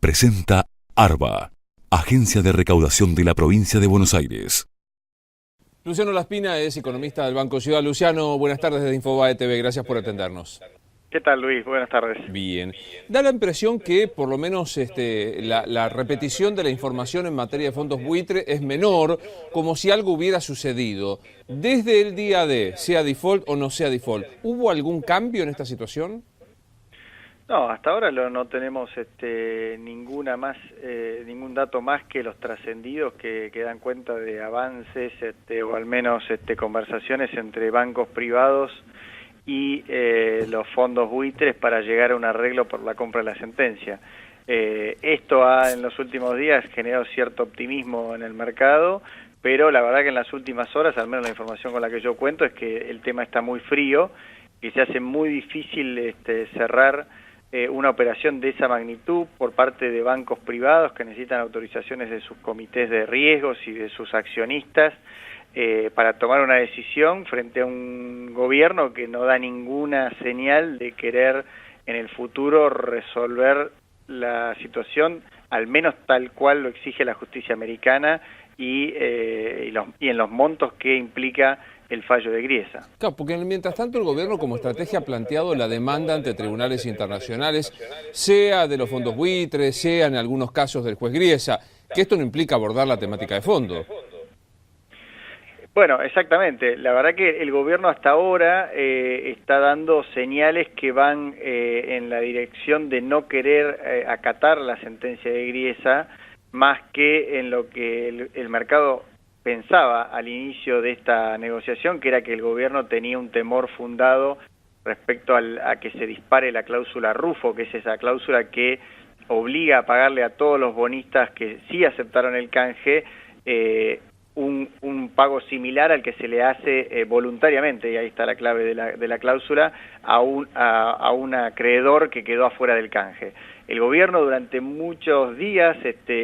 Presenta ARBA, Agencia de Recaudación de la Provincia de Buenos Aires. Luciano Laspina es economista del Banco Ciudad. Luciano, buenas tardes desde Infobae TV, gracias por atendernos. ¿Qué tal, Luis? Buenas tardes. Bien. Da la impresión que por lo menos la repetición de la información en materia de fondos buitre es menor, como si algo hubiera sucedido. Desde el día D, sea default o no sea default, ¿hubo algún cambio en esta situación? No, hasta ahora no tenemos ningún dato más que los trascendidos que dan cuenta de avances o al menos conversaciones entre bancos privados y los fondos buitres para llegar a un arreglo por la compra de la sentencia. Esto ha en los últimos días generado cierto optimismo en el mercado, pero la verdad que en las últimas horas, al menos la información con la que yo cuento, es que el tema está muy frío y se hace muy difícil cerrar una operación de esa magnitud por parte de bancos privados que necesitan autorizaciones de sus comités de riesgos y de sus accionistas para tomar una decisión frente a un gobierno que no da ninguna señal de querer en el futuro resolver la situación, al menos tal cual lo exige la justicia americana y en los montos que implica el fallo de Griesa. Claro, porque mientras tanto el gobierno como estrategia ha planteado la demanda ante tribunales internacionales, sea de los fondos buitres, sea en algunos casos del juez Griesa, que esto no implica abordar la temática de fondo. Bueno, exactamente. La verdad que el gobierno hasta ahora está dando señales que van en la dirección de no querer acatar la sentencia de Griesa, más que en lo que el mercado pensaba al inicio de esta negociación, que era que el gobierno tenía un temor fundado respecto a que se dispare la cláusula Rufo, que es esa cláusula que obliga a pagarle a todos los bonistas que sí aceptaron el canje un pago similar al que se le hace voluntariamente, y ahí está la clave de la cláusula, a un acreedor que quedó afuera del canje. El gobierno durante muchos días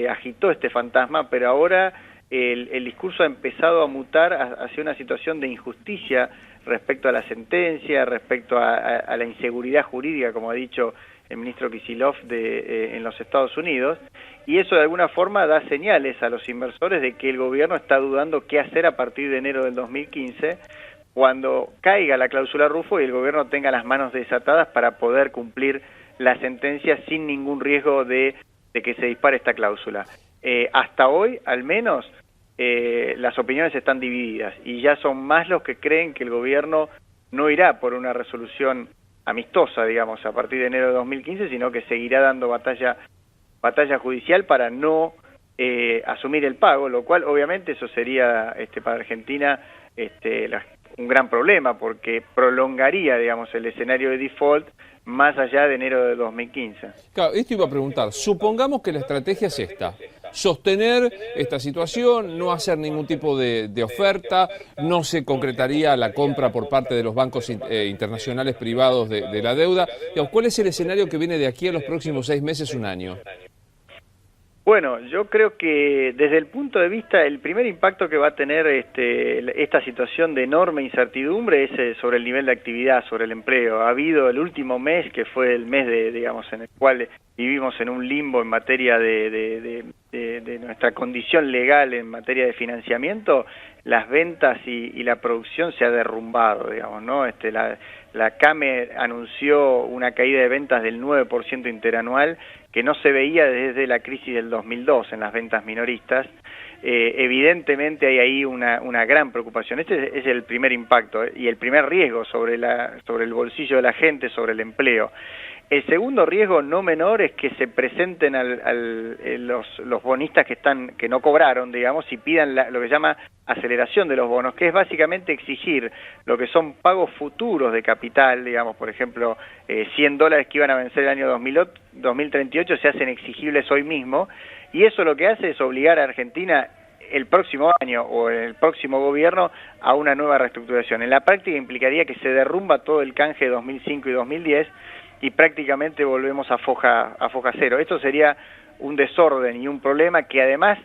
agitó este fantasma, pero ahora el discurso ha empezado a mutar hacia una situación de injusticia respecto a la sentencia, respecto a la inseguridad jurídica, como ha dicho el ministro Kicillof en los Estados Unidos, y eso de alguna forma da señales a los inversores de que el gobierno está dudando qué hacer a partir de enero del 2015, cuando caiga la cláusula Rufo y el gobierno tenga las manos desatadas para poder cumplir la sentencia sin ningún riesgo de que se dispare esta cláusula. Hasta hoy, al menos, las opiniones están divididas y ya son más los que creen que el gobierno no irá por una resolución amistosa, digamos, a partir de enero de 2015, sino que seguirá dando batalla judicial para no asumir el pago, lo cual obviamente eso sería para Argentina un gran problema, porque prolongaría, digamos, el escenario de default más allá de enero de 2015. Claro, esto iba a preguntar, supongamos que la estrategia es esta: sostener esta situación, no hacer ningún tipo de oferta, no se concretaría la compra por parte de los bancos internacionales privados de la deuda. ¿Cuál es el escenario que viene de aquí a los próximos 6 meses, un año? Bueno, yo creo que desde el punto de vista, el primer impacto que va a tener esta situación de enorme incertidumbre es sobre el nivel de actividad, sobre el empleo. Ha habido el último mes, que fue el mes en el cual vivimos en un limbo en materia de nuestra condición legal en materia de financiamiento. Las ventas y la producción se ha derrumbado, digamos, ¿no? La CAME anunció una caída de ventas del 9% interanual que no se veía desde la crisis del 2002 en las ventas minoristas. Evidentemente hay ahí una gran preocupación. Este es el primer impacto y el primer riesgo sobre el bolsillo de la gente, sobre el empleo. El segundo riesgo no menor es que se presenten los bonistas que no cobraron, digamos, y pidan lo que se llama aceleración de los bonos, que es básicamente exigir lo que son pagos futuros de capital, digamos, por ejemplo, $100 que iban a vencer el año 2038 se hacen exigibles hoy mismo, y eso lo que hace es obligar a Argentina el próximo año o el próximo gobierno a una nueva reestructuración. En la práctica implicaría que se derrumba todo el canje de 2005 y 2010 y prácticamente volvemos a foja cero. Esto sería un desorden y un problema que además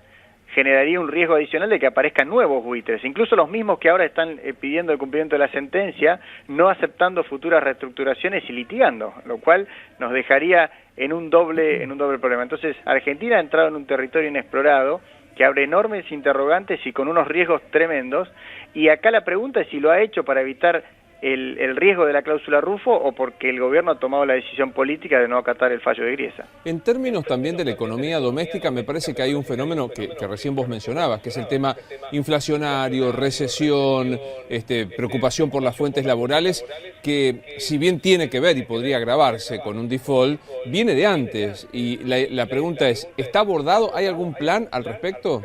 generaría un riesgo adicional de que aparezcan nuevos buitres, incluso los mismos que ahora están pidiendo el cumplimiento de la sentencia, no aceptando futuras reestructuraciones y litigando, lo cual nos dejaría en un doble problema. Entonces, Argentina ha entrado en un territorio inexplorado que abre enormes interrogantes y con unos riesgos tremendos, y acá la pregunta es si lo ha hecho para evitar el riesgo de la cláusula Rufo o porque el gobierno ha tomado la decisión política de no acatar el fallo de Griesa. En términos también de la economía doméstica, me parece que hay un fenómeno que recién vos mencionabas, que es el tema inflacionario, recesión, preocupación por las fuentes laborales, que si bien tiene que ver y podría agravarse con un default, viene de antes. Y la pregunta es, ¿está abordado? ¿Hay algún plan al respecto?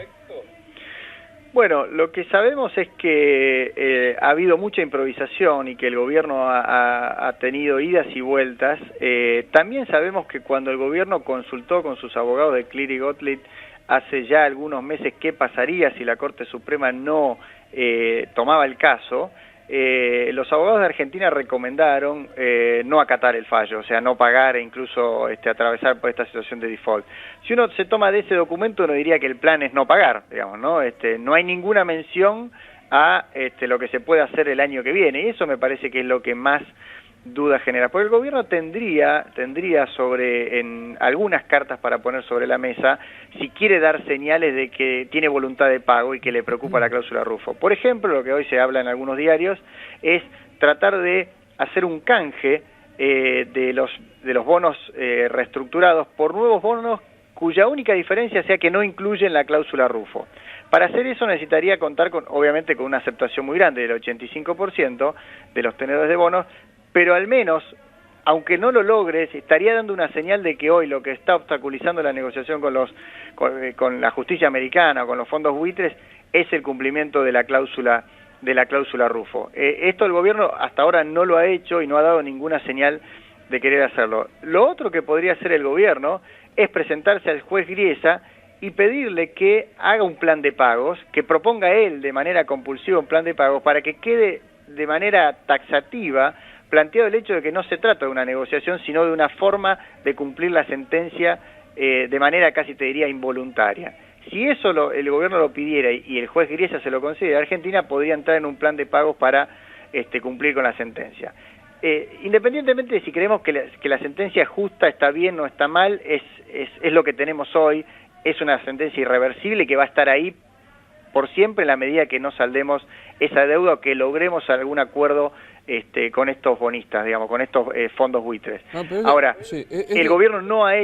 Bueno, lo que sabemos es que ha habido mucha improvisación y que el gobierno ha tenido idas y vueltas. También sabemos que cuando el gobierno consultó con sus abogados de Cleary Gottlieb hace ya algunos meses qué pasaría si la Corte Suprema no tomaba el caso, los abogados de Argentina recomendaron no acatar el fallo, o sea, no pagar e incluso atravesar por esta situación de default. Si uno se toma de ese documento, uno diría que el plan es no pagar, digamos, ¿no? No hay ninguna mención a lo que se puede hacer el año que viene, y eso me parece que es lo que más duda genera, porque el gobierno tendría en algunas cartas para poner sobre la mesa si quiere dar señales de que tiene voluntad de pago y que le preocupa la cláusula Rufo. Por ejemplo, lo que hoy se habla en algunos diarios es tratar de hacer un canje de los bonos reestructurados por nuevos bonos cuya única diferencia sea que no incluyen la cláusula Rufo. Para hacer eso necesitaría contar obviamente con una aceptación muy grande del 85% de los tenedores de bonos, pero al menos, aunque no lo logres, estaría dando una señal de que hoy lo que está obstaculizando la negociación con la justicia americana o con los fondos buitres es el cumplimiento de la cláusula Rufo. Esto el gobierno hasta ahora no lo ha hecho y no ha dado ninguna señal de querer hacerlo. Lo otro que podría hacer el gobierno es presentarse al juez Griesa y pedirle que haga un plan de pagos, que proponga él de manera compulsiva un plan de pagos para que quede de manera taxativa planteado el hecho de que no se trata de una negociación, sino de una forma de cumplir la sentencia de manera casi te diría involuntaria. Si eso el gobierno lo pidiera y el juez Griesa se lo concede, Argentina podría entrar en un plan de pagos para cumplir con la sentencia. Independientemente de si creemos que la sentencia es justa, está bien o está mal, es lo que tenemos hoy, es una sentencia irreversible que va a estar ahí por siempre en la medida que no saldemos esa deuda o que logremos algún acuerdo con estos bonistas, digamos, con estos fondos buitres. Ahora, sí, el gobierno no ha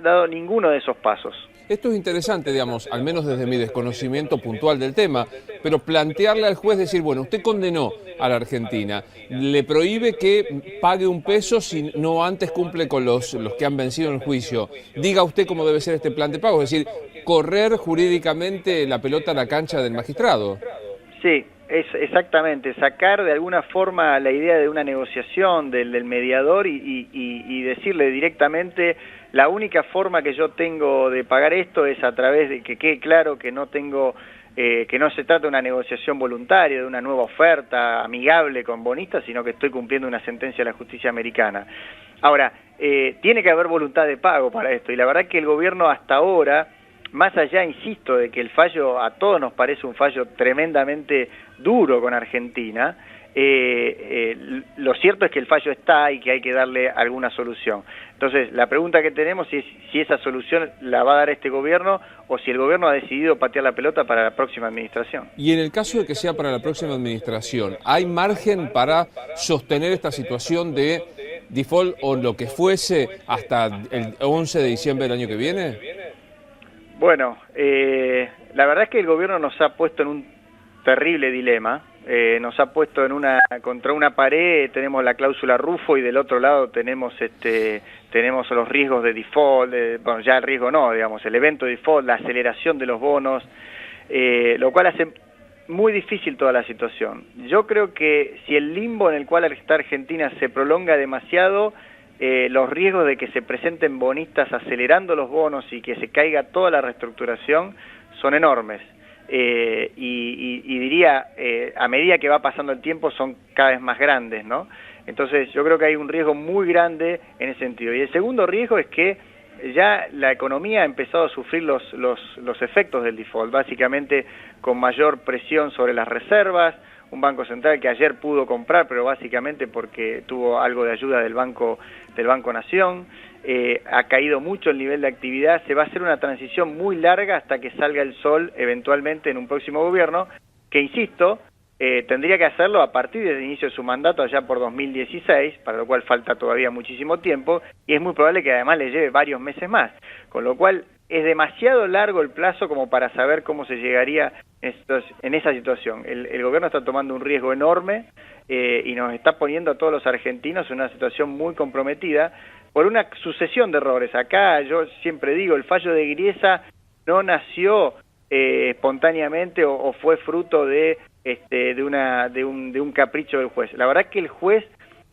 dado ninguno de esos pasos. Esto es interesante, digamos, al menos desde mi desconocimiento puntual del tema, pero plantearle al juez, decir, bueno, usted condenó a la Argentina, le prohíbe que pague un peso si no antes cumple con los que han vencido en el juicio. Diga usted cómo debe ser este plan de pago, es decir, correr jurídicamente la pelota a la cancha del magistrado. Sí, es exactamente, sacar de alguna forma la idea de una negociación del mediador y decirle directamente la única forma que yo tengo de pagar esto es a través de que quede claro que no se trata de una negociación voluntaria, de una nueva oferta amigable con bonistas, sino que estoy cumpliendo una sentencia de la justicia americana. Ahora, tiene que haber voluntad de pago para esto, y la verdad que el gobierno hasta ahora, más allá, insisto, de que el fallo a todos nos parece un fallo tremendamente duro con Argentina, lo cierto es que el fallo está y que hay que darle alguna solución. Entonces, la pregunta que tenemos es si esa solución la va a dar este gobierno o si el gobierno ha decidido patear la pelota para la próxima administración. Y en el caso de que sea para la próxima administración, ¿hay margen para sostener esta situación de default o lo que fuese hasta el 11 de diciembre del año que viene? Bueno, la verdad es que el gobierno nos ha puesto en un terrible dilema. Nos ha puesto contra una pared, tenemos la cláusula Rufo y del otro lado tenemos los riesgos de default, bueno, ya el riesgo no, digamos, el evento de default, la aceleración de los bonos, lo cual hace muy difícil toda la situación. Yo creo que si el limbo en el cual está Argentina se prolonga demasiado, los riesgos de que se presenten bonistas acelerando los bonos y que se caiga toda la reestructuración son enormes. Y diría, a medida que va pasando el tiempo son cada vez más grandes, ¿no? Entonces yo creo que hay un riesgo muy grande en ese sentido. Y el segundo riesgo es que ya la economía ha empezado a sufrir los efectos del default, básicamente con mayor presión sobre las reservas, un Banco Central que ayer pudo comprar, pero básicamente porque tuvo algo de ayuda del Banco Nación, ha caído mucho el nivel de actividad, se va a hacer una transición muy larga hasta que salga el sol eventualmente en un próximo gobierno, que insisto, tendría que hacerlo a partir del inicio de su mandato allá por 2016, para lo cual falta todavía muchísimo tiempo, y es muy probable que además le lleve varios meses más, con lo cual es demasiado largo el plazo como para saber cómo se llegaría en esa situación. El gobierno está tomando un riesgo enorme y nos está poniendo a todos los argentinos en una situación muy comprometida por una sucesión de errores. Acá yo siempre digo, el fallo de Griesa no nació espontáneamente o fue fruto de un capricho del juez. La verdad que el juez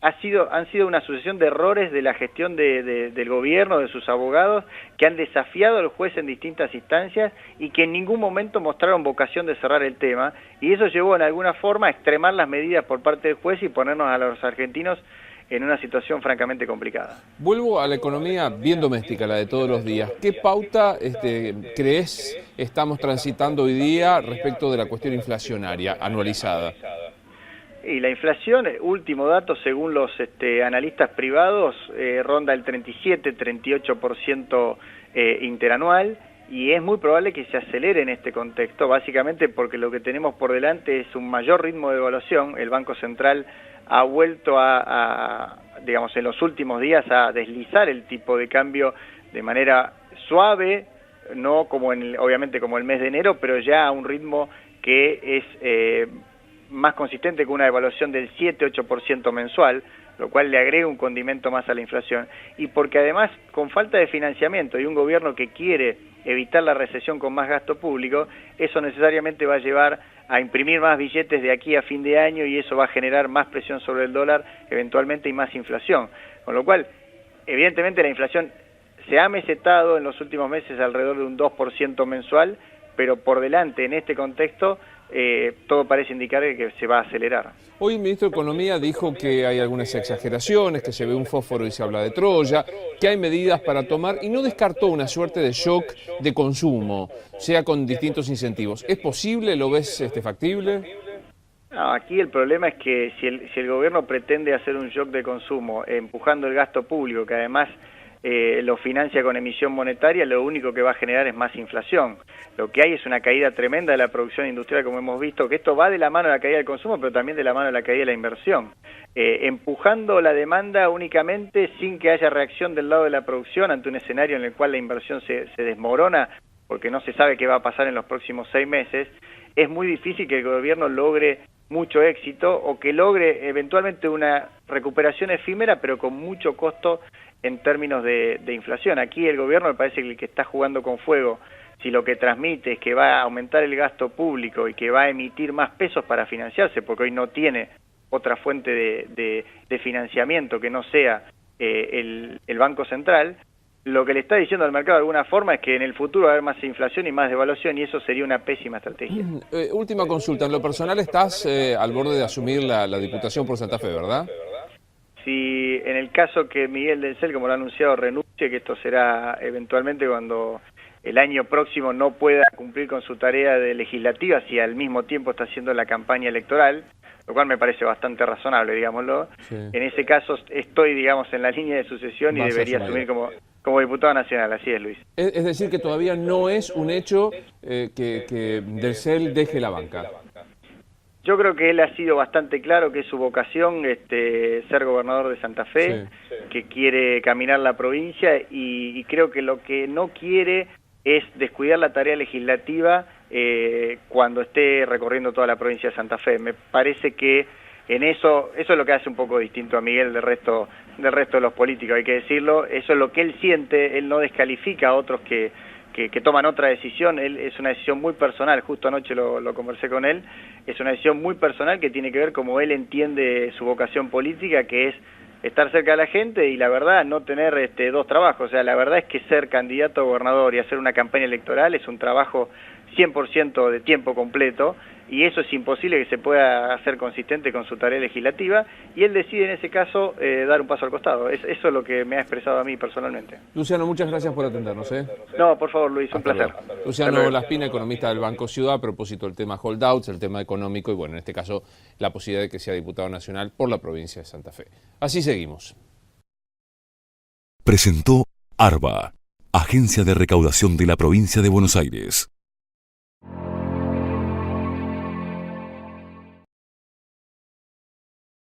han sido una sucesión de errores de la gestión del gobierno, de sus abogados, que han desafiado al juez en distintas instancias y que en ningún momento mostraron vocación de cerrar el tema, y eso llevó en alguna forma a extremar las medidas por parte del juez y ponernos a los argentinos en una situación francamente complicada. Vuelvo a la economía bien doméstica, la de todos los días. ¿Qué pauta crees estamos transitando hoy día respecto de la cuestión inflacionaria anualizada? Y la inflación, último dato, según los analistas privados, ronda el 37-38% interanual, y es muy probable que se acelere en este contexto, básicamente porque lo que tenemos por delante es un mayor ritmo de devaluación. El Banco Central ha vuelto digamos, en los últimos días a deslizar el tipo de cambio de manera suave, no como obviamente como el mes de enero, pero ya a un ritmo que es más consistente con una devaluación del 7-8% mensual, lo cual le agrega un condimento más a la inflación, y porque además, con falta de financiamiento y un gobierno que quiere evitar la recesión con más gasto público, eso necesariamente va a llevar a imprimir más billetes de aquí a fin de año, y eso va a generar más presión sobre el dólar eventualmente y más inflación, con lo cual evidentemente la inflación se ha mesetado en los últimos meses alrededor de un 2% mensual, pero por delante en este contexto todo parece indicar que se va a acelerar. Hoy el ministro de Economía dijo que hay algunas exageraciones, que se ve un fósforo y se habla de Troya, que hay medidas para tomar, y no descartó una suerte de shock de consumo, sea con distintos incentivos. ¿Es posible? ¿Lo ves factible? No, aquí el problema es que si el gobierno pretende hacer un shock de consumo empujando el gasto público, que además lo financia con emisión monetaria, lo único que va a generar es más inflación. Lo que hay es una caída tremenda de la producción industrial, como hemos visto, que esto va de la mano de la caída del consumo, pero también de la mano de la caída de la inversión. Empujando la demanda únicamente sin que haya reacción del lado de la producción ante un escenario en el cual la inversión se desmorona, porque no se sabe qué va a pasar en los próximos 6 meses, es muy difícil que el gobierno logre mucho éxito o que logre eventualmente una recuperación efímera, pero con mucho costo en términos de inflación. Aquí el gobierno me parece que el que está jugando con fuego, si lo que transmite es que va a aumentar el gasto público y que va a emitir más pesos para financiarse, porque hoy no tiene otra fuente de financiamiento que no sea el Banco Central, lo que le está diciendo al mercado de alguna forma es que en el futuro va a haber más inflación y más devaluación, y eso sería una pésima estrategia. Última consulta, en lo personal estás al borde de asumir la Diputación por Santa Fe, ¿verdad? Si en el caso que Miguel del Cel, como lo ha anunciado, renuncie, que esto será eventualmente cuando el año próximo no pueda cumplir con su tarea de legislativa, si al mismo tiempo está haciendo la campaña electoral, lo cual me parece bastante razonable, digámoslo. Sí. En ese caso estoy, digamos, en la línea de sucesión y debería asumir como diputado nacional, así es, Luis. Es decir, que todavía no es un hecho que del CEL deje la banca. Yo creo que él ha sido bastante claro que es su vocación ser gobernador de Santa Fe, sí. Que quiere caminar la provincia y creo que lo que no quiere es descuidar la tarea legislativa cuando esté recorriendo toda la provincia de Santa Fe. Me parece que en eso es lo que hace un poco distinto a Miguel del resto de los políticos, hay que decirlo. Eso es lo que él siente, él no descalifica a otros que toman otra decisión. Él es una decisión muy personal, justo anoche lo conversé con él, es una decisión muy personal que tiene que ver como él entiende su vocación política, que es estar cerca de la gente y la verdad no tener dos trabajos. O sea, la verdad es que ser candidato a gobernador y hacer una campaña electoral es un trabajo 100% de tiempo completo, y eso es imposible que se pueda hacer consistente con su tarea legislativa, y él decide en ese caso dar un paso al costado. Eso es lo que me ha expresado a mí personalmente. Luciano, muchas gracias por atendernos. No, por favor, Luis, un placer. Luciano Laspina, economista del Banco Ciudad, a propósito del tema holdouts, el tema económico y, bueno, en este caso, la posibilidad de que sea diputado nacional por la provincia de Santa Fe. Así seguimos. Presentó ARBA, Agencia de Recaudación de la Provincia de Buenos Aires.